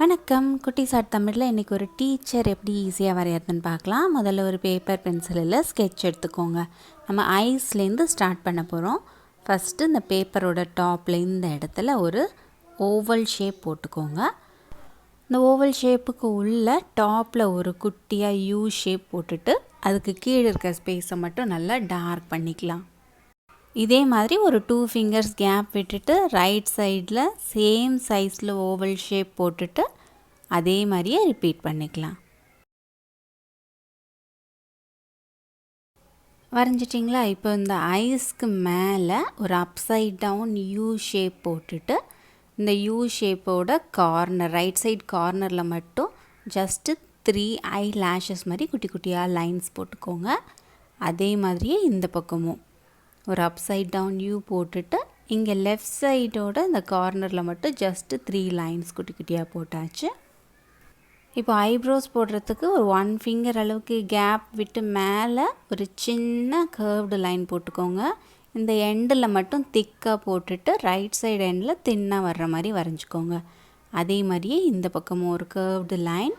வணக்கம். குட்டீஸ்ஆர்ட்டமில்ல இன்றைக்கி ஒரு டீச்சர் எப்படி ஈஸியாக வரையறதுன்னு பார்க்கலாம். முதல்ல ஒரு பேப்பர் பென்சிலில் ஸ்கெட்ச் எடுத்துக்கோங்க. நம்ம ஐஸ்லேருந்து ஸ்டார்ட் பண்ண போகிறோம். ஃபஸ்ட்டு இந்த பேப்பரோட டாப்பில் இந்த இடத்துல ஒரு ஓவல் ஷேப் போட்டுக்கோங்க. இந்த ஓவல் ஷேப்புக்கு உள்ள டாப்பில் ஒரு குட்டியாக யூ ஷேப் போட்டுட்டு அதுக்கு கீழே இருக்க ஸ்பேஸை மட்டும் நல்லா டார்க் பண்ணிக்கலாம். இதே மாதிரி ஒரு 2 ஃபிங்கர்ஸ் கேப் விட்டுட்டு ரைட் சைடில் சேம் சைஸில் ஓவல் ஷேப் போட்டுட்டு அதே மாதிரியே ரிப்பீட் பண்ணிக்கலாம். வரைஞ்சிட்டிங்களா? இப்போ இந்த ஐஸ்க்கு மேலே ஒரு அப்சைட் டவுன் யூ ஷேப் போட்டுட்டு இந்த யூ ஷேப்போட கார்னர் ரைட் சைட் கார்னரில் மட்டும் ஜஸ்ட்டு 3 ஐ லேஷஸ் மாதிரி குட்டி குட்டியாக லைன்ஸ் போட்டுக்கோங்க. அதே மாதிரியே இந்த பக்கமும் ஒரு அப்சைட் டவுன் யூ போட்டுட்டு இங்கே லெஃப்ட் சைடோட இந்த கார்னரில் மட்டும் ஜஸ்ட்டு 3 லைன்ஸ் குட்டி குட்டியாக போட்டாச்சு. இப்போ ஐப்ரோஸ் போடுறதுக்கு ஒரு 1 ஃபிங்கர் அளவுக்கு கேப் விட்டு மேலே ஒரு சின்ன கர்வ்டு லைன் போட்டுக்கோங்க. இந்த எண்டில் மட்டும் திக்காக போட்டுட்டு ரைட் சைடு எண்டில் தின்னாக வர்ற மாதிரி வரைஞ்சிக்கோங்க. அதே மாதிரியே இந்த பக்கமும் ஒரு கர்வ்டு லைன்,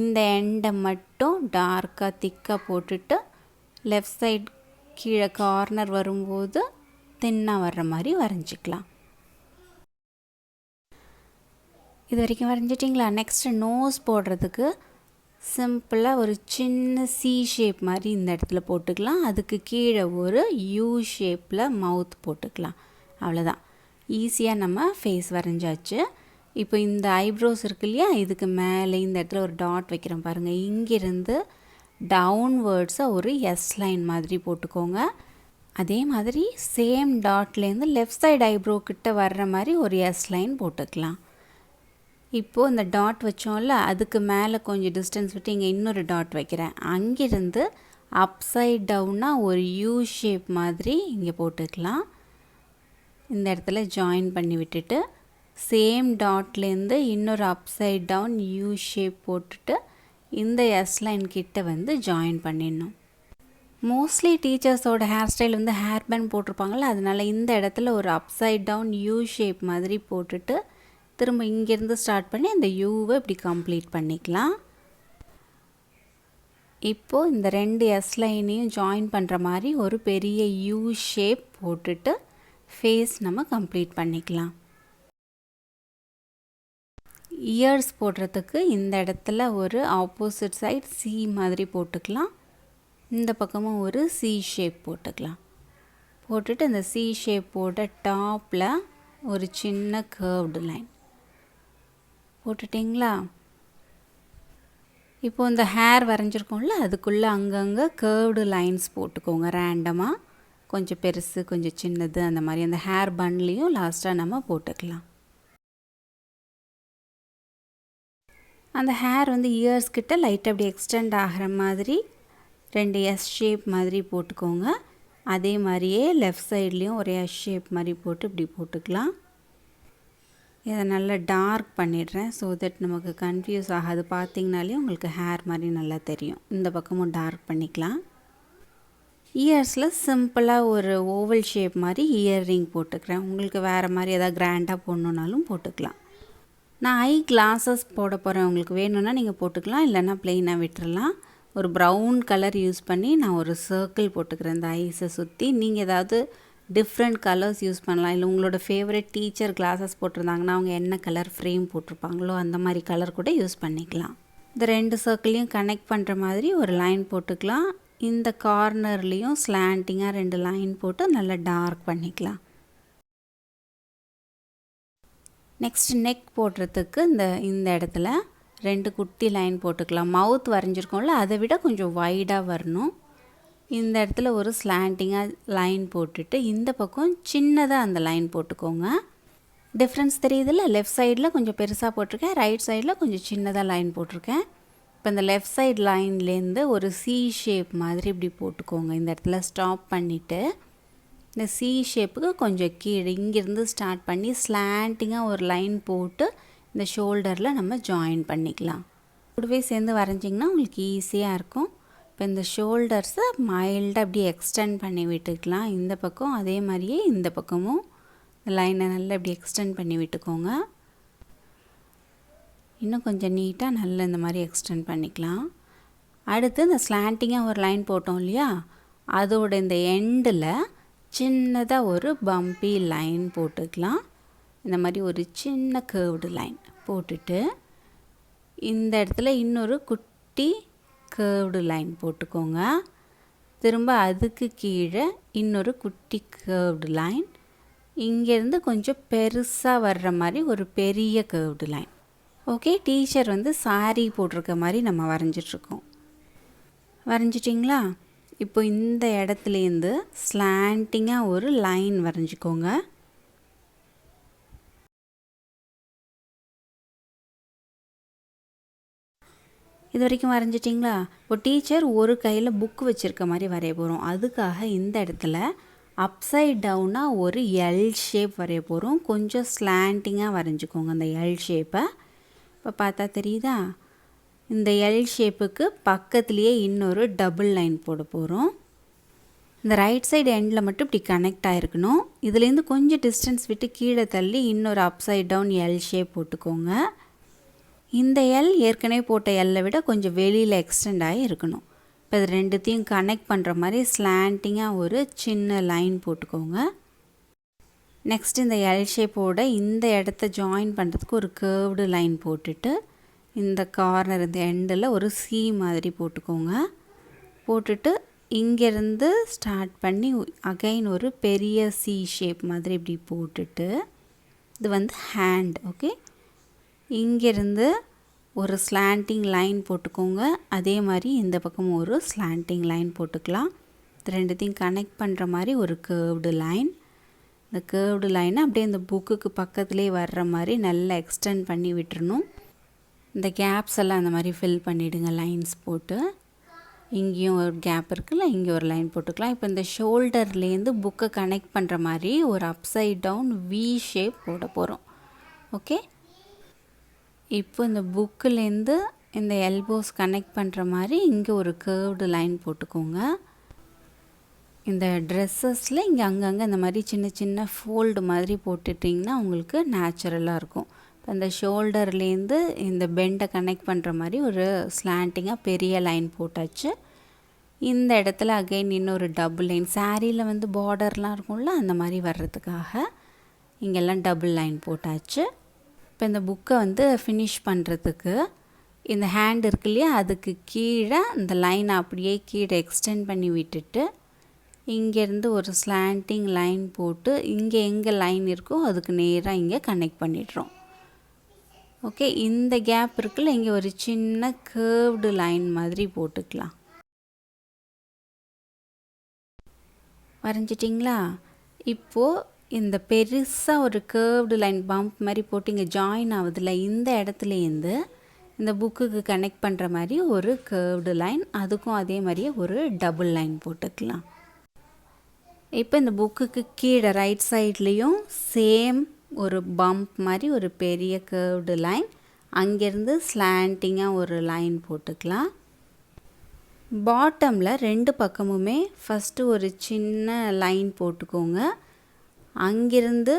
இந்த எண்டை மட்டும் டார்க்காக திக்காக போட்டுட்டு லெஃப்ட் சைடு கீழே கார்னர் வரும்போது தின்னாக வர்ற மாதிரி வரைஞ்சிக்கலாம். இது வரைக்கும் வரைஞ்சிட்டிங்களா? நெக்ஸ்ட்டு நோஸ் போடுறதுக்கு சிம்பிளாக ஒரு சின்ன சி ஷேப் மாதிரி இந்த இடத்துல போட்டுக்கலாம். அதுக்கு கீழே ஒரு யூ ஷேப்பில் மவுத் போட்டுக்கலாம். அவ்வளோதான், ஈஸியாக நம்ம ஃபேஸ் வரைஞ்சாச்சு. இப்போ இந்த ஐப்ரோஸ் இருக்கு இல்லையா, இதுக்கு மேலே இந்த இடத்துல ஒரு டாட் வைக்கிறோம் பாருங்கள். இங்கிருந்து டவுன்வேர்ட்ஸாக ஒரு எஸ் லைன் மாதிரி போட்டுக்கோங்க. அதே மாதிரி சேம் டாட்லேருந்து லெஃப்ட் சைடு ஐப்ரோ கிட்ட வர்ற மாதிரி ஒரு எஸ் லைன் போட்டுக்கலாம். இப்போது இந்த டாட் வச்சோம்ல, அதுக்கு மேலே கொஞ்சம் டிஸ்டன்ஸ் விட்டு இங்கே இன்னொரு டாட் வைக்கிறேன். அங்கிருந்து அப்சைட் டவுனாக ஒரு யூ ஷேப் மாதிரி இங்கே போட்டுக்கலாம். இந்த இடத்துல ஜாயின் பண்ணி விட்டுட்டு சேம் டாட்லேருந்து இன்னொரு அப்சைட் டவுன் யூ ஷேப் போட்டுட்டு இந்த எஸ் லைன் கிட்ட வந்து ஜாயின் பண்ணிடணும். மோஸ்ட்லி டீச்சர்ஸோட ஹேர் ஸ்டைல் வந்து ஹேர் பேண்ட் போட்டிருப்பாங்கள்ல, அதனால் இந்த இடத்துல ஒரு அப்சைட் டவுன் யூ ஷேப் மாதிரி போட்டுட்டு திரும்ப இங்கேருந்து ஸ்டார்ட் பண்ணி அந்த யூவை இப்படி கம்ப்ளீட் பண்ணிக்கலாம். இப்போது இந்த 2 எஸ் லைனையும் ஜாயின் பண்ணுற மாதிரி ஒரு பெரிய யூ ஷேப் போட்டுட்டு ஃபேஸ் நம்ம கம்ப்ளீட் பண்ணிக்கலாம். இயர்ஸ் போடுறதுக்கு இந்த இடத்துல ஒரு ஆப்போசிட் சைட் சி மாதிரி போட்டுக்கலாம். இந்த பக்கமும் ஒரு சி ஷேப் போட்டுக்கலாம். போட்டுட்டு இந்த சி ஷேப்போட டாப்பில் ஒரு சின்ன கர்வ்டு லைன் போட்டுட்டிங்களா? இப்போது இந்த ஹேர் வரைஞ்சிருக்கோம்ல, அதுக்குள்ளே அங்கங்கே கர்வ்டு லைன்ஸ் போட்டுக்கோங்க. ரேண்டமாக கொஞ்சம் பெருசு கொஞ்சம் சின்னது அந்த மாதிரி அந்த ஹேர் பன்லேயும் லாஸ்ட்டாக நம்ம போட்டுக்கலாம். அந்த ஹேர் வந்து இயர்ஸ் கிட்ட லைட்டாக அப்படி எக்ஸ்டெண்ட் ஆகிற மாதிரி 2 எஸ் ஷேப் மாதிரி போட்டுக்கோங்க. அதே மாதிரியே லெஃப்ட் சைட்லேயும் ஒரு எஸ் ஷேப் மாதிரி போட்டு இப்படி போட்டுக்கலாம். இதை நல்லா டார்க் பண்ணிடுறேன் ஸோ தட் நமக்கு கன்ஃபியூஸ் ஆகாது. பார்த்திங்கனாலே உங்களுக்கு ஹேர் மாதிரி நல்லா தெரியும். இந்த பக்கமும் டார்க் பண்ணிக்கலாம். இயர்ஸில் சிம்பிளாக ஒரு ஓவல் ஷேப் மாதிரி இயர்ரிங் போட்டுக்கிறேன். உங்களுக்கு வேறு மாதிரி எதாவது கிராண்டாக போடணுன்னாலும் போட்டுக்கலாம். நான் ஐ கிளாஸஸ் போட போகிறேன். உங்களுக்கு வேணும்னா நீங்கள் போட்டுக்கலாம், இல்லைன்னா ப்ளெயினாக விட்டுறலாம். ஒரு ப்ரௌன் கலர் யூஸ் பண்ணி நான் ஒரு சர்க்கிள் போட்டுக்கிறேன் இந்த ஐஸை சுற்றி. நீங்கள் ஏதாவது டிஃப்ரெண்ட் கலர்ஸ் யூஸ் பண்ணலாம். இல்லை உங்களோட ஃபேவரட் டீச்சர் கிளாஸஸ் போட்டிருந்தாங்கன்னா அவங்க என்ன கலர் ஃப்ரேம் போட்டிருப்பாங்களோ அந்த மாதிரி கலர் கூட யூஸ் பண்ணிக்கலாம். இந்த 2 சர்க்கிளையும் கனெக்ட் பண்ணுற மாதிரி ஒரு லைன் போட்டுக்கலாம். இந்த கார்னர்லேயும் ஸ்லாண்டிங்காக 2 லைன் போட்டு நல்லா டார்க் பண்ணிக்கலாம். நெக்ஸ்ட் நெக் போடுறதுக்கு இந்த இடத்துல 2 குட்டி லைன் போட்டுக்கலாம். மவுத் வரைஞ்சிருக்கோம்ல, அதை விட கொஞ்சம் வைடாக வரணும். இந்த இடத்துல ஒரு ஸ்லாண்டிங்காக லைன் போட்டுட்டு இந்த பக்கம் சின்னதாக அந்த லைன் போட்டுக்கோங்க. டிஃப்ரென்ஸ் தெரியுதுல்ல? லெஃப்ட் சைடில் கொஞ்சம் பெருசாக போட்டிருக்கேன், ரைட் சைடில் கொஞ்சம் சின்னதாக லைன் போட்டிருக்கேன். இப்போ இந்த லெஃப்ட் சைடு லைன்லேருந்து ஒரு சி ஷேப் மாதிரி இப்படி போட்டுக்கோங்க. இந்த இடத்துல ஸ்டாப் பண்ணிவிட்டு இந்த சி ஷேப்புக்கு கொஞ்சம் கீழே இங்கேருந்து ஸ்டார்ட் பண்ணி ஸ்லாண்டிங்காக ஒரு லைன் போட்டு இந்த ஷோல்டரில் நம்ம ஜாயின் பண்ணிக்கலாம். கூடவே சேர்ந்து வரைஞ்சிங்கன்னா உங்களுக்கு ஈஸியாக இருக்கும். இப்போ இந்த ஷோல்டர்ஸை மைல்டாக அப்படியே எக்ஸ்டெண்ட் பண்ணி விட்டுக்கலாம். இந்த பக்கம் அதே மாதிரியே இந்த பக்கமும் லைனை நல்லா இப்படி எக்ஸ்டெண்ட் பண்ணி விட்டுக்கோங்க. இன்னும் கொஞ்சம் நீட்டாக நல்லா இந்த மாதிரி எக்ஸ்டெண்ட் பண்ணிக்கலாம். அடுத்து இந்த ஸ்லாண்டிங்காக ஒரு லைன் போட்டோம் இல்லையா, அதோட இந்த எண்டில் சின்னதாக ஒரு பம்பி லைன் போட்டுக்கலாம். இந்த மாதிரி ஒரு சின்ன கர்வ்டு லைன் போட்டுட்டு இந்த இடத்துல இன்னொரு குட்டி கர்வ்டு லைன் போட்டுக்கோங்க. திரும்ப அதுக்கு கீழே இன்னொரு குட்டி கர்வ்டு லைன், இங்கேருந்து கொஞ்சம் பெருசாக வர்ற மாதிரி ஒரு பெரிய கர்வ்டு லைன். ஓகே, டீச்சர் வந்து சாரீ போட்டிருக்க மாதிரி நம்ம வரைஞ்சிட்ருக்கோம். வரைஞ்சிட்டிங்களா? இப்போ இந்த இடத்துலேருந்து ஸ்லாண்டிங்காக ஒரு லைன் வரைஞ்சிக்கோங்க. இது வரைக்கும் வரைஞ்சிட்டிங்களா? இப்போ டீச்சர் ஒரு கையில் புக்கு வச்சுருக்க மாதிரி வரைய போகிறோம். அதுக்காக இந்த இடத்துல அப்சைட் டவுனாக ஒரு எல் ஷேப் வரைய போகிறோம். கொஞ்சம் ஸ்லாண்டிங்காக வரைஞ்சிக்கோங்க அந்த எல் ஷேப்பை. இப்போ பார்த்தா தெரியுதா? இந்த எல் ஷேப்புக்கு பக்கத்துலேயே இன்னொரு டபுள் லைன் போட போகிறோம். இந்த ரைட் சைடு எண்டில் மட்டும் இப்படி கனெக்ட் ஆகிருக்கணும். இதுலேருந்து கொஞ்சம் டிஸ்டன்ஸ் விட்டு கீழே தள்ளி இன்னொரு அப்சைட் டவுன் எல் ஷேப் போட்டுக்கோங்க. இந்த எல் ஏற்கனவே போட்ட எல்லை விட கொஞ்சம் வெளியில் எக்ஸ்டெண்ட் ஆகி இருக்கணும். இப்போ இது ரெண்டுத்தையும் கனெக்ட் பண்ணுற மாதிரி ஸ்லாண்டிங்காக ஒரு சின்ன லைன் போட்டுக்கோங்க. நெக்ஸ்ட் இந்த எல் ஷேப்போட இந்த இடத்த ஜாயின் பண்ணுறதுக்கு ஒரு கர்வ்டு லைன் போட்டுட்டு இந்த கார்னர் இந்த எண்டில் ஒரு சி மாதிரி போட்டுக்கோங்க. போட்டுட்டு இங்கேருந்து ஸ்டார்ட் பண்ணி அகைன் ஒரு பெரிய சி ஷேப் மாதிரி இப்படி போட்டுட்டு இது வந்து ஹேண்ட். ஓகே, இங்கேருந்து ஒரு ஸ்லாண்டிங் லைன் போட்டுக்கோங்க. அதே மாதிரி இந்த பக்கம் ஒரு ஸ்லாண்டிங் லைன் போட்டுக்கலாம். இது ரெண்டுத்தையும் கனெக்ட் பண்ணுற மாதிரி ஒரு கர்வ்டு லைன். இந்த கர்வ்டு லைனை அப்படியே இந்த புக்குக்கு பக்கத்துலேயே வர்ற மாதிரி நல்லா எக்ஸ்டெண்ட் பண்ணி விட்டுறணும். இந்த கேப்ஸ் எல்லாம் அந்த மாதிரி ஃபில் பண்ணிவிடுங்க லைன்ஸ் போட்டு. இங்கேயும் ஒரு கேப் இருக்குல்ல, இங்கே ஒரு லைன் போட்டுக்கலாம். இப்போ இந்த ஷோல்டர்லேருந்து புக்கை கனெக்ட் பண்ணுற மாதிரி ஒரு அப்சைட் டவுன் வி ஷேப் போட போகிறோம். ஓகே, இப்போ இந்த புக்கிலேருந்து இந்த எல்போஸ் கனெக்ட் பண்ணுற மாதிரி இங்கே ஒரு கர்வ்டு லைன் போட்டுக்கோங்க. இந்த ட்ரெஸ்ஸஸில் இங்கே அங்கங்கே இந்த மாதிரி சின்ன சின்ன ஃபோல்டு மாதிரி போட்டுட்டிங்கன்னா உங்களுக்கு நேச்சுரலாக இருக்கும். இப்போ இந்த ஷோல்டர்லேருந்து இந்த பெண்டை கனெக்ட் பண்ணுற மாதிரி ஒரு ஸ்லாண்டிங்காக பெரிய லைன் போட்டாச்சு. இந்த இடத்துல அகைன் இன்னொரு டபுள் லைன், சாரியில் வந்து பார்டர்லாம் இருக்கும்ல அந்த மாதிரி வர்றதுக்காக இங்கெல்லாம் டபுள் லைன் போட்டாச்சு. இப்போ இந்த புக்கை வந்து ஃபினிஷ் பண்ணுறதுக்கு இந்த ஹேண்ட் இருக்கு இல்லையா, அதுக்கு கீழே இந்த லைனை அப்படியே கீழே எக்ஸ்டெண்ட் பண்ணி விட்டுட்டு இங்கேருந்து ஒரு ஸ்லாண்டிங் லைன் போட்டு இங்கே எங்கே லைன் இருக்கோ அதுக்கு நேராக இங்கே கனெக்ட் பண்ணிடுறோம். ஓகே, இந்த கேப் இருக்குல்ல, இங்கே ஒரு சின்ன கர்வ்டு லைன் மாதிரி போட்டுக்கலாம். வரைஞ்சிட்டிங்களா? இப்போது இந்த பெருசாக ஒரு கர்வ்டு லைன் பம்ப் மாதிரி போட்டு இங்கே ஜாயின் ஆகுதுல, இந்த இடத்துலேருந்து இந்த புக்குக்கு கனெக்ட் பண்ணுற மாதிரி ஒரு கர்வ்டு லைன், அதுக்கும் அதே மாதிரியே ஒரு டபுள் லைன் போட்டுக்கலாம். இப்போ இந்த புக்குக்கு கீழே ரைட் சைட்லேயும் சேம் ஒரு பம்ப் மாதிரி ஒரு பெரிய கர்வ்டு லைன், அங்கேருந்து ஸ்லாண்டிங்காக ஒரு லைன் போட்டுக்கலாம். பாட்டமில் ரெண்டு பக்கமுமே ஃபஸ்ட்டு ஒரு சின்ன லைன் போட்டுக்கோங்க. அங்கிருந்து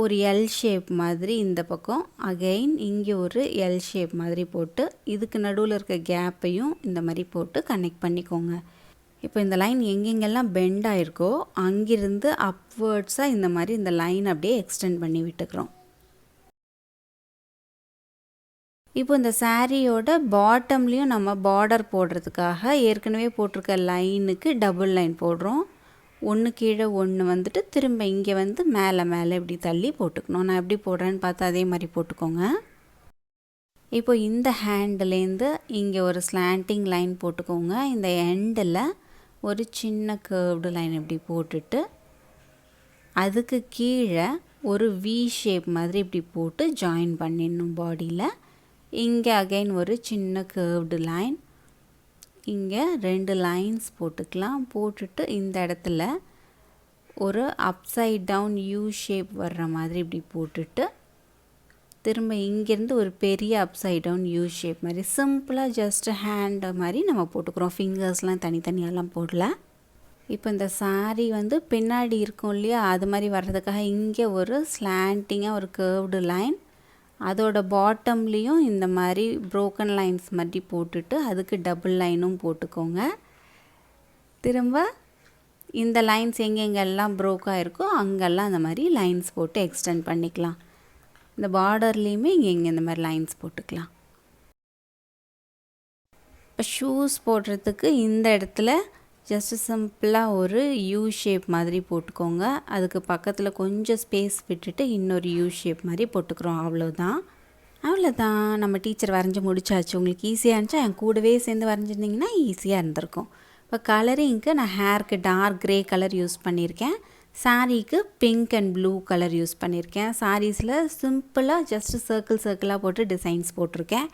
ஒரு எல் ஷேப் மாதிரி இந்த பக்கம் அகெயின் இங்கே ஒரு எல் ஷேப் மாதிரி போட்டு இதுக்கு நடுவில் இருக்க கேப்பையும் இந்த மாதிரி போட்டு கனெக்ட் பண்ணிக்கோங்க. இப்போ இந்த லைன் எங்கெங்கெல்லாம் பெண்ட் ஆகிருக்கோ அங்கிருந்து அப்வேர்ட்ஸாக இந்த மாதிரி இந்த லைன் அப்படியே எக்ஸ்டெண்ட் பண்ணி விட்டுக்கிறோம். இப்போ இந்த சாரியோட பாட்டம்லேயும் நம்ம பார்டர் போடுறதுக்காக ஏற்கனவே போட்டிருக்க லைனுக்கு டபுள் லைன் போடுறோம். ஒன்று கீழே ஒன்று வந்துட்டு திரும்ப இங்கே வந்து மேலே மேலே இப்படி தள்ளி போட்டுக்கணும். நான் எப்படி போடுறேன்னு பார்த்து அதே மாதிரி போட்டுக்கோங்க. இப்போ இந்த ஹேண்ட்லேருந்து இங்கே ஒரு ஸ்லாண்டிங் லைன் போட்டுக்கோங்க. இந்த எண்டில் ஒரு சின்ன கர்வ்டு லைன் இப்படி போட்டுட்டு அதுக்கு கீழே ஒரு வி ஷேப் மாதிரி இப்படி போட்டு ஜாயின் பண்ணிடணும் பாடியில். இங்கே அகைன் ஒரு சின்ன கர்வ்டு லைன், இங்கே ரெண்டு லைன்ஸ் போட்டுக்கலாம். போட்டுட்டு இந்த இடத்துல ஒரு அப்சைட் டவுன் யூ ஷேப் வர்ற மாதிரி இப்படி போட்டுட்டு திரும்ப இங்கேருந்து ஒரு பெரிய அப்சைட் டவுன் யூ ஷேப் மாதிரி சிம்பிளாக ஜஸ்ட் ஹேண்ட் மாதிரி நம்ம போட்டுக்கிறோம். ஃபிங்கர்ஸ்லாம் தனித்தனியெல்லாம் போடல. இப்போ இந்த சாரீ வந்து பின்னாடி இருக்கும் இல்லையா, அது மாதிரி வர்றதுக்காக இங்கே ஒரு ஸ்லாண்டிங்காக ஒரு கர்வ்டு லைன், அதோட பாட்டம்லேயும் இந்த மாதிரி ப்ரோக்கன் லைன்ஸ் மாதிரி போட்டுட்டு அதுக்கு டபுள் லைனும் போட்டுக்கோங்க. திரும்ப இந்த லைன்ஸ் எங்கெங்கெல்லாம் ப்ரோக்காக இருக்கோ அங்கெல்லாம் அந்த மாதிரி லைன்ஸ் போட்டு எக்ஸ்டெண்ட் பண்ணிக்கலாம். இந்த பார்டர்லேயுமே இங்கே இந்த மாதிரி லைன்ஸ் போட்டுக்கலாம். இப்போ ஷூஸ் போடுறதுக்கு இந்த இடத்துல ஜஸ்ட்டு சிம்பிளாக ஒரு யூ ஷேப் மாதிரி போட்டுக்கோங்க. அதுக்கு பக்கத்தில் கொஞ்சம் ஸ்பேஸ் விட்டுட்டு இன்னொரு யூ ஷேப் மாதிரி போட்டுக்கிறோம். அவ்வளோதான் நம்ம டீச்சர் வரைஞ்சி முடிச்சாச்சு. உங்களுக்கு ஈஸியாக இருந்துச்சா? என் கூடவே சேர்ந்து வரைஞ்சிருந்திங்கன்னா ஈஸியாக இருந்திருக்கும். இப்போ கலரிங்க்கு நான் ஹேருக்கு டார்க் க்ரே கலர் யூஸ் பண்ணியிருக்கேன். சாரீக்கு pink and blue colour use பண்ணியிருக்கேன். சாரீஸில் சிம்பிளாக ஜஸ்ட்டு சர்க்கிளாக போட்டு டிசைன்ஸ் போட்டிருக்கேன்.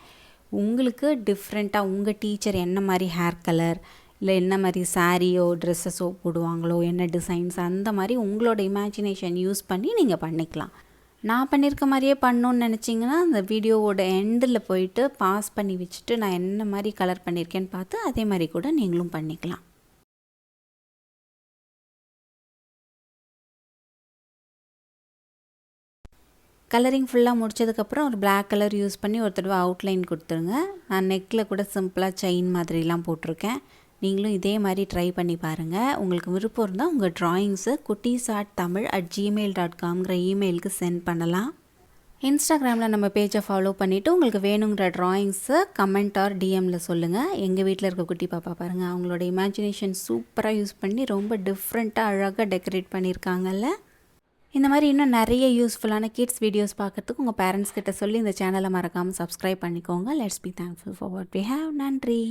உங்களுக்கு டிஃப்ரெண்ட்டாக உங்கள் டீச்சர் என்ன மாதிரி ஹேர் கலர் இல்லை என்ன மாதிரி சாரியோ ட்ரெஸ்ஸஸோ போடுவாங்களோ, என்ன டிசைன்ஸ், அந்த மாதிரி உங்களோட இமேஜினேஷன் யூஸ் பண்ணி நீங்கள் பண்ணிக்கலாம். நான் பண்ணியிருக்க மாதிரியே பண்ணணுன்னு நினச்சிங்கன்னா அந்த வீடியோவோட எண்டில் போயிட்டு பாஸ் பண்ணி வச்சுட்டு நான் என்ன மாதிரி கலர் பண்ணியிருக்கேன்னு பார்த்து அதே மாதிரி கூட நீங்களும் பண்ணிக்கலாம். கலரிங் ஃபுல்லாக முடித்ததுக்கப்புறம் ஒரு பிளாக் கலர் யூஸ் பண்ணி ஒரு தடவை அவுட்லைன் கொடுத்துருங்க. நான் நெக்கில் கூட சிம்பிளாக செயின் மாதிரிலாம் போட்டிருக்கேன். நீங்களும் இதே மாதிரி ட்ரை பண்ணி பாருங்கள். உங்களுக்கு விருப்பம் இருந்தால் உங்கள் ட்ராயிங்ஸை kuttiesarttamil@gmail.comங்கிற இமெயிலுக்கு சென்ட் பண்ணலாம். இன்ஸ்டாகிராமில் நம்ம பேஜை ஃபாலோ பண்ணிவிட்டு உங்களுக்கு வேணுங்கிற ட்ராயிங்ஸை கமெண்ட் ஆர் டிஎம்மில் சொல்லுங்கள். எங்கள் வீட்டில் இருக்க குட்டி பாப்பா பாருங்கள், அவங்களோட இமேஜினேஷன் சூப்பராக யூஸ் பண்ணி ரொம்ப டிஃப்ரெண்ட்டாக அழகாக டெக்கரேட் பண்ணியிருக்காங்கல்ல. இந்த மாதிரி இன்னும் நிறைய யூஸ்ஃபுல்லான கிட்ஸ் வீடியோஸ் பார்க்குறதுக்கு உங்கள் பேரண்ட்ஸ் கிட்ட சொல்லி இந்த சேனலை மறக்காமல் சப்ஸ்கிரைப் பண்ணிக்கோங்க. Let's be thankful for what we have. நன்றி.